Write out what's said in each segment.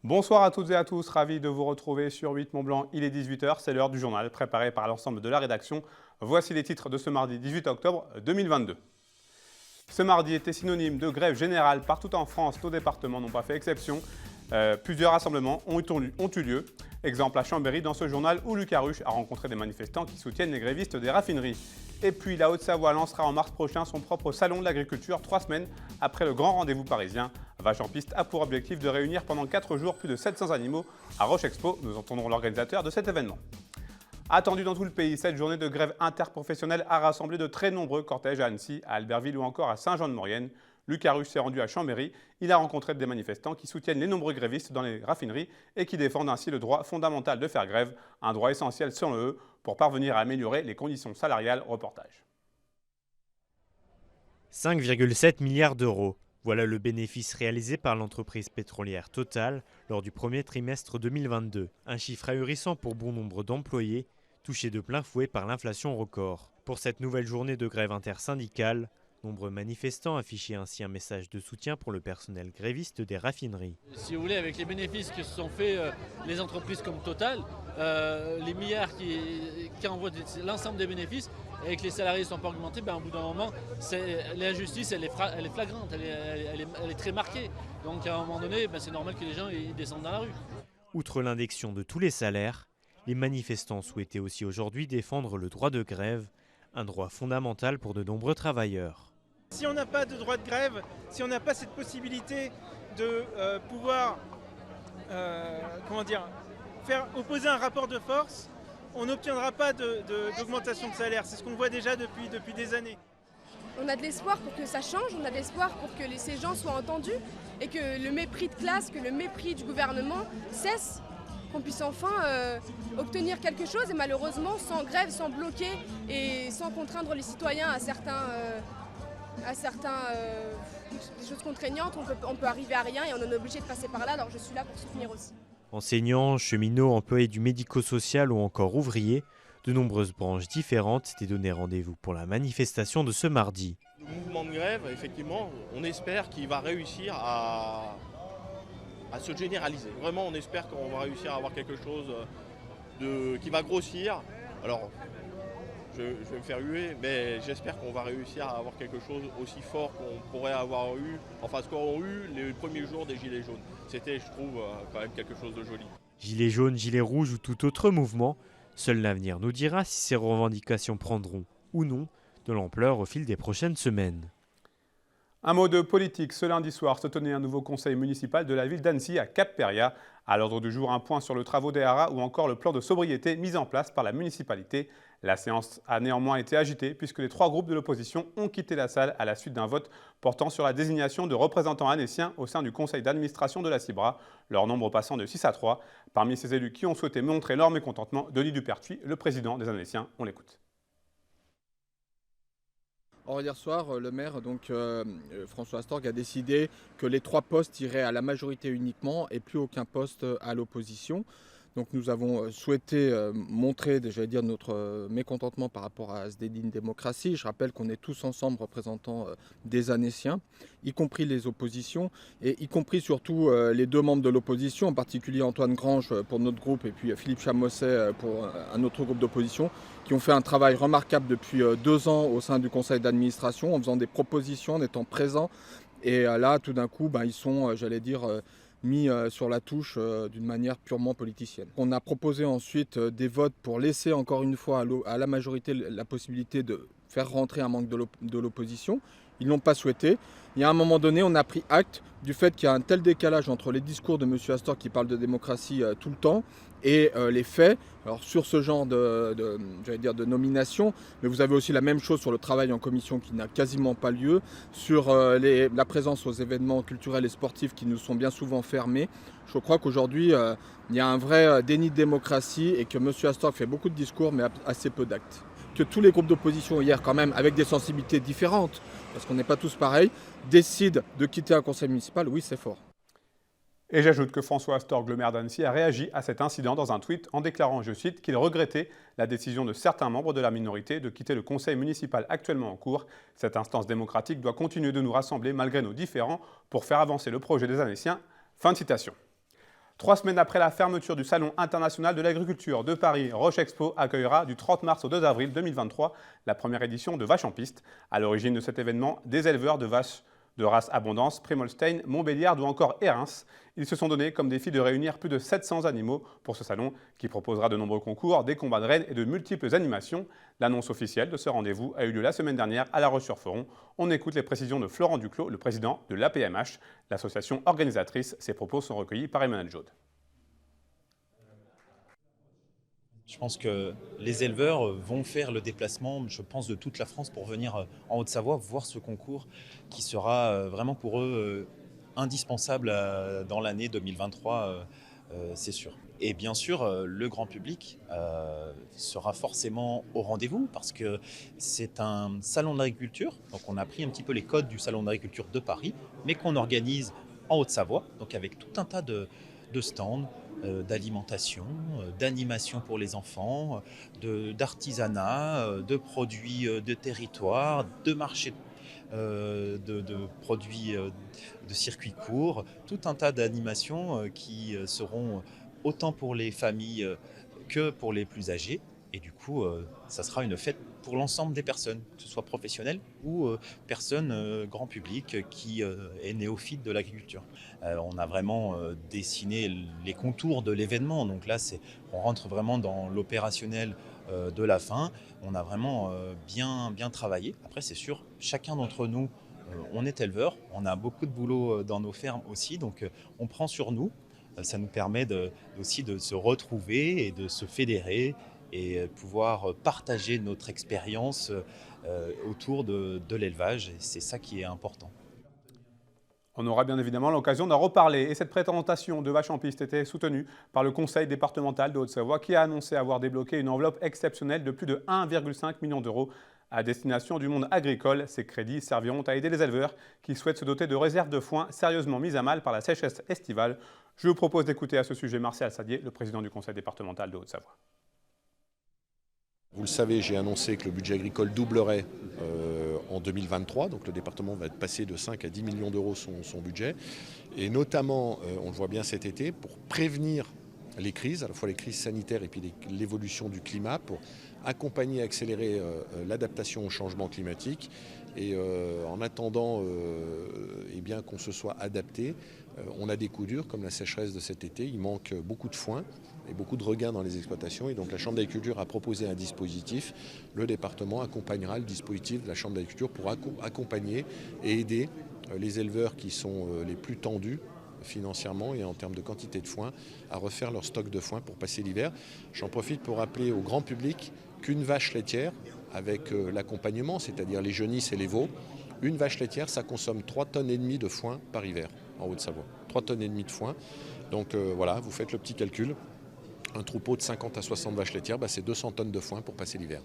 Bonsoir à toutes et à tous, ravi de vous retrouver sur 8 Mont-Blanc, il est 18h, c'est l'heure du journal préparé par l'ensemble de la rédaction. Voici les titres de ce mardi 18 octobre 2022. Ce mardi était synonyme de grève générale partout en France, nos départements n'ont pas fait exception. Plusieurs rassemblements ont eu lieu. Exemple à Chambéry dans ce journal où Lucas Ruche a rencontré des manifestants qui soutiennent les grévistes des raffineries. Et puis la Haute-Savoie lancera en mars prochain son propre salon de l'agriculture 3 semaines après le grand rendez-vous parisien. Vache en piste a pour objectif de réunir pendant 4 jours plus de 700 animaux à Roche Expo. Nous entendrons l'organisateur de cet événement. Attendu dans tout le pays, cette journée de grève interprofessionnelle a rassemblé de très nombreux cortèges à Annecy, à Albertville ou encore à Saint-Jean-de-Maurienne. Lucas Ruche s'est rendu à Chambéry. Il a rencontré des manifestants qui soutiennent les nombreux grévistes dans les raffineries et qui défendent ainsi le droit fondamental de faire grève, un droit essentiel selon eux pour parvenir à améliorer les conditions salariales. Reportage. 5,7 milliards d'euros. Voilà le bénéfice réalisé par l'entreprise pétrolière Total lors du premier trimestre 2022. Un chiffre ahurissant pour bon nombre d'employés, touchés de plein fouet par l'inflation record. Pour cette nouvelle journée de grève intersyndicale, nombreux manifestants affichaient ainsi un message de soutien pour le personnel gréviste des raffineries. Si vous voulez, avec les bénéfices que se sont faits les entreprises comme Total, les milliards qui envoient l'ensemble des bénéfices, et que les salariés ne sont pas augmentés, au bout d'un moment, l'injustice elle est flagrante, elle est très marquée. Donc à un moment donné, c'est normal que les gens ils descendent dans la rue. Outre l'indexion de tous les salaires, les manifestants souhaitaient aussi aujourd'hui défendre le droit de grève, un droit fondamental pour de nombreux travailleurs. Si on n'a pas de droit de grève, si on n'a pas cette possibilité de pouvoir faire opposer un rapport de force, on n'obtiendra pas d'augmentation de salaire. C'est ce qu'on voit déjà depuis des années. On a de l'espoir pour que ça change, on a de l'espoir pour que ces gens soient entendus et que le mépris de classe, que le mépris du gouvernement cesse, qu'on puisse enfin obtenir quelque chose et malheureusement sans grève, sans bloquer et sans contraindre les citoyens à des choses contraignantes, on peut arriver à rien et on est obligé de passer par là, alors je suis là pour soutenir aussi. Enseignants, cheminots, employés du médico-social ou encore ouvriers, de nombreuses branches différentes s'étaient donné rendez-vous pour la manifestation de ce mardi. Le mouvement de grève, effectivement, on espère qu'il va réussir à se généraliser. Vraiment, on espère qu'on va réussir à avoir quelque chose qui va grossir. Alors, je vais me faire huer, mais j'espère qu'on va réussir à avoir quelque chose aussi fort qu'on pourrait avoir eu, enfin ce qu'ont eu les premiers jours des Gilets jaunes. C'était, je trouve, quand même quelque chose de joli. Gilets jaunes, gilets rouges ou tout autre mouvement, seul l'avenir nous dira si ces revendications prendront ou non de l'ampleur au fil des prochaines semaines. Un mot de politique. Ce lundi soir se tenait un nouveau conseil municipal de la ville d'Annecy à Cap-Péria. À l'ordre du jour, un point sur le travaux des haras ou encore le plan de sobriété mis en place par la municipalité. La séance a néanmoins été agitée puisque les 3 groupes de l'opposition ont quitté la salle à la suite d'un vote portant sur la désignation de représentants annéciens au sein du conseil d'administration de la CIBRA, leur nombre passant de 6 à 3. Parmi ces élus qui ont souhaité montrer leur mécontentement, Denis Dupertuis, le président des Annéciens, on l'écoute. Or, hier soir, le maire, François Astorg, a décidé que les 3 postes iraient à la majorité uniquement et plus aucun poste à l'opposition. Donc nous avons souhaité montrer, notre mécontentement par rapport à ce déni de démocratie. Je rappelle qu'on est tous ensemble représentants des Annéciens, y compris les oppositions, et y compris surtout les 2 membres de l'opposition, en particulier Antoine Grange pour notre groupe et puis Philippe Chamosset pour un autre groupe d'opposition, qui ont fait un travail remarquable depuis 2 ans au sein du conseil d'administration, en faisant des propositions, en étant présents. Et là, tout d'un coup, ils sont, mis sur la touche d'une manière purement politicienne. On a proposé ensuite des votes pour laisser encore une fois à la majorité la possibilité de faire rentrer un membre de l'opposition. Ils ne l'ont pas souhaité. Il y a un moment donné, on a pris acte du fait qu'il y a un tel décalage entre les discours de M. Astorg qui parle de démocratie tout le temps et les faits. Alors sur ce genre de nomination, mais vous avez aussi la même chose sur le travail en commission qui n'a quasiment pas lieu, sur la présence aux événements culturels et sportifs qui nous sont bien souvent fermés. Je crois qu'aujourd'hui, il y a un vrai déni de démocratie et que M. Astorg fait beaucoup de discours mais assez peu d'actes. Que tous les groupes d'opposition hier quand même, avec des sensibilités différentes, parce qu'on n'est pas tous pareils, décident de quitter un conseil municipal, oui c'est fort. Et j'ajoute que François Astorg, le maire d'Annecy, a réagi à cet incident dans un tweet en déclarant, je cite, qu'il regrettait la décision de certains membres de la minorité de quitter le conseil municipal actuellement en cours. Cette instance démocratique doit continuer de nous rassembler malgré nos différends pour faire avancer le projet des Annéciens. Fin de citation. 3 semaines après la fermeture du Salon international de l'agriculture de Paris, Roche Expo accueillera du 30 mars au 2 avril 2023 la première édition de Vaches en piste. À l'origine de cet événement, des éleveurs de vaches de race Abondance, Prémolstein, Montbéliard ou encore Érins. Ils se sont donnés comme défi de réunir plus de 700 animaux pour ce salon qui proposera de nombreux concours, des combats de rennes et de multiples animations. L'annonce officielle de ce rendez-vous a eu lieu la semaine dernière à La Roche-sur-Foron. On écoute les précisions de Florent Duclos, le président de l'APMH, l'association organisatrice. Ses propos sont recueillis par Emmanuel Jaude. Je pense que les éleveurs vont faire le déplacement, je pense, de toute la France pour venir en Haute-Savoie voir ce concours qui sera vraiment pour eux indispensable dans l'année 2023, c'est sûr. Et bien sûr, le grand public sera forcément au rendez-vous parce que c'est un salon de l'agriculture. Donc on a pris un petit peu les codes du salon de l'agriculture de Paris, mais qu'on organise en Haute-Savoie, donc avec tout un tas de stands, d'alimentation, d'animation pour les enfants, d'artisanat, de produits de territoire, de marchés de produits de circuits courts, tout un tas d'animations qui seront autant pour les familles que pour les plus âgés. Et du coup, ça sera une fête pour l'ensemble des personnes, que ce soit professionnelles ou personnes grand public qui est néophyte de l'agriculture. On a vraiment dessiné les contours de l'événement. Donc là, on rentre vraiment dans l'opérationnel de la fin. On a vraiment bien travaillé. Après, c'est sûr, chacun d'entre nous, on est éleveur. On a beaucoup de boulot dans nos fermes aussi. Donc, on prend sur nous. Ça nous permet aussi de se retrouver et de se fédérer et pouvoir partager notre expérience autour de l'élevage. Et c'est ça qui est important. On aura bien évidemment l'occasion d'en reparler. Et cette présentation de Vaches en piste était soutenue par le Conseil départemental de Haute-Savoie qui a annoncé avoir débloqué une enveloppe exceptionnelle de plus de 1,5 million d'euros à destination du monde agricole. Ces crédits serviront à aider les éleveurs qui souhaitent se doter de réserves de foin sérieusement mises à mal par la sécheresse estivale. Je vous propose d'écouter à ce sujet Martial Sadier, le président du Conseil départemental de Haute-Savoie. Vous le savez, j'ai annoncé que le budget agricole doublerait en 2023. Donc le département va passer de 5 à 10 millions d'euros son budget. Et notamment, on le voit bien cet été, pour prévenir les crises, à la fois les crises sanitaires et puis l'évolution du climat, pour accompagner et accélérer l'adaptation au changement climatique. Et en attendant bien qu'on se soit adapté, on a des coups durs comme la sécheresse de cet été. Il manque beaucoup de foin et beaucoup de regains dans les exploitations. Et donc la Chambre d'agriculture a proposé un dispositif. Le département accompagnera le dispositif de la Chambre d'agriculture pour accompagner et aider les éleveurs qui sont les plus tendus financièrement et en termes de quantité de foin à refaire leur stock de foin pour passer l'hiver. J'en profite pour rappeler au grand public qu'une vache laitière, avec l'accompagnement, c'est-à-dire les genisses et les veaux, une vache laitière, ça consomme 3,5 tonnes de foin par hiver en Haute-Savoie. 3,5 tonnes de foin. Donc voilà, vous faites le petit calcul. Un troupeau de 50 à 60 vaches laitières, c'est 200 tonnes de foin pour passer l'hiver.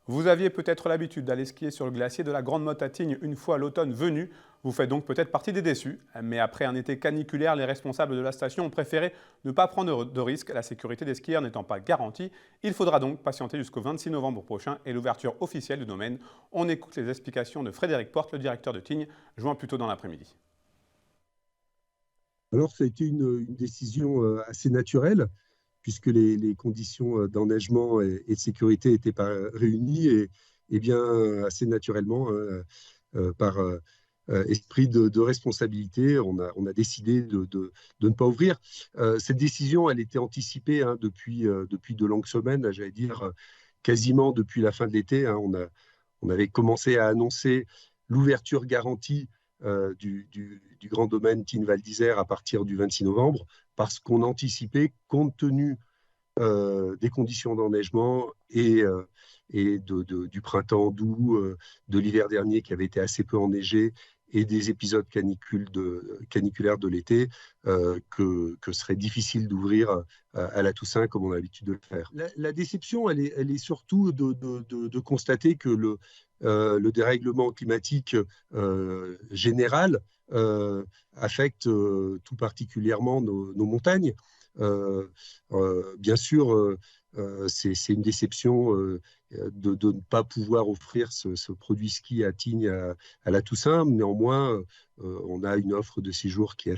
Vous aviez peut-être l'habitude d'aller skier sur le glacier de la Grande Motte à Tignes une fois l'automne venu. Vous faites donc peut-être partie des déçus. Mais après un été caniculaire, les responsables de la station ont préféré ne pas prendre de risques, la sécurité des skieurs n'étant pas garantie. Il faudra donc patienter jusqu'au 26 novembre prochain et l'ouverture officielle du domaine. On écoute les explications de Frédéric Porte, le directeur de Tignes, joint plus tôt dans l'après-midi. Alors, ça a été une décision assez naturelle, puisque les conditions d'enneigement et de sécurité n'étaient pas réunies, et bien assez naturellement, par esprit de responsabilité, on a décidé de ne pas ouvrir. Cette décision, elle était anticipée depuis de longues semaines, j'allais dire quasiment depuis la fin de l'été. On avait commencé à annoncer l'ouverture garantie du grand domaine Tignes-Val d'Isère à partir du 26 novembre, parce qu'on anticipait, compte tenu des conditions d'enneigement et du printemps doux, de l'hiver dernier qui avait été assez peu enneigé, et des épisodes caniculaires de l'été, que serait difficile d'ouvrir à la Toussaint comme on a l'habitude de le faire. La déception, elle est surtout de constater que le dérèglement climatique général affecte tout particulièrement nos montagnes. Bien sûr, c'est une déception de ne pas pouvoir offrir ce produit ski à Tignes à la Toussaint. Néanmoins, on a une offre de séjour qui est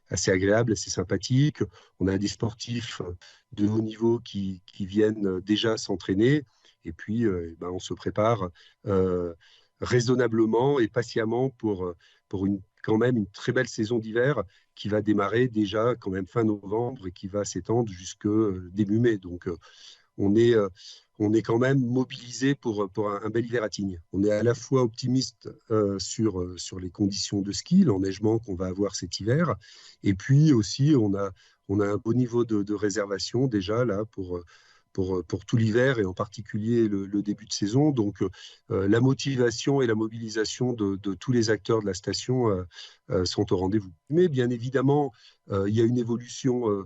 assez agréable, assez sympathique. On a des sportifs de haut niveau qui viennent déjà s'entraîner. Et puis, on se prépare raisonnablement et patiemment pour quand même une très belle saison d'hiver qui va démarrer déjà quand même fin novembre et qui va s'étendre jusque début mai. Donc, on est quand même mobilisé pour un bel hiver à Tignes. On est à la fois optimiste sur les conditions de ski, l'enneigement qu'on va avoir cet hiver, et puis aussi on a un beau niveau de réservation déjà là pour tout l'hiver et en particulier le début de saison. Donc la motivation et la mobilisation de tous les acteurs de la station sont au rendez-vous. Mais bien évidemment, il y a une évolution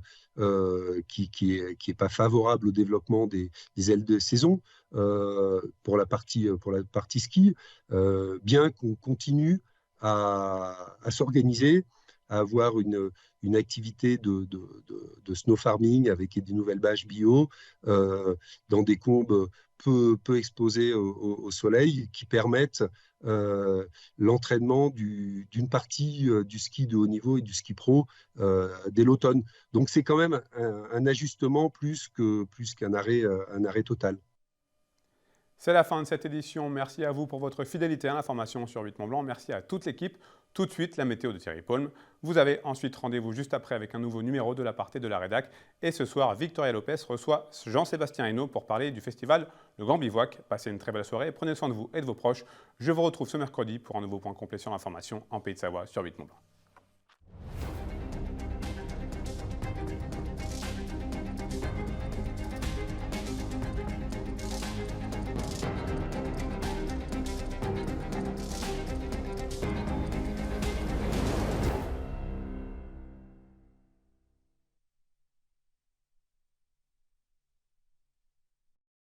qui est pas favorable au développement des ailes de saison pour la partie ski, bien qu'on continue à s'organiser, à avoir une activité de snow farming avec des nouvelles bâches bio dans des combes peu exposées au soleil qui permettent l'entraînement d'une partie du ski de haut niveau et du ski pro dès l'automne. Donc c'est quand même un ajustement plus qu'un arrêt total. C'est la fin de cette édition. Merci à vous pour votre fidélité à l'information sur 8 Mont Blanc. Merci à toute l'équipe. Tout de suite, la météo de Thierry Paulme. Vous avez ensuite rendez-vous juste après avec un nouveau numéro de l'Aparté de la Rédac. Et ce soir, Victoria Lopez reçoit Jean-Sébastien Hainaut pour parler du festival Le Grand Bivouac. Passez une très belle soirée. Prenez soin de vous et de vos proches. Je vous retrouve ce mercredi pour un nouveau point complet sur l'information en Pays de Savoie sur 8 Mont Blanc.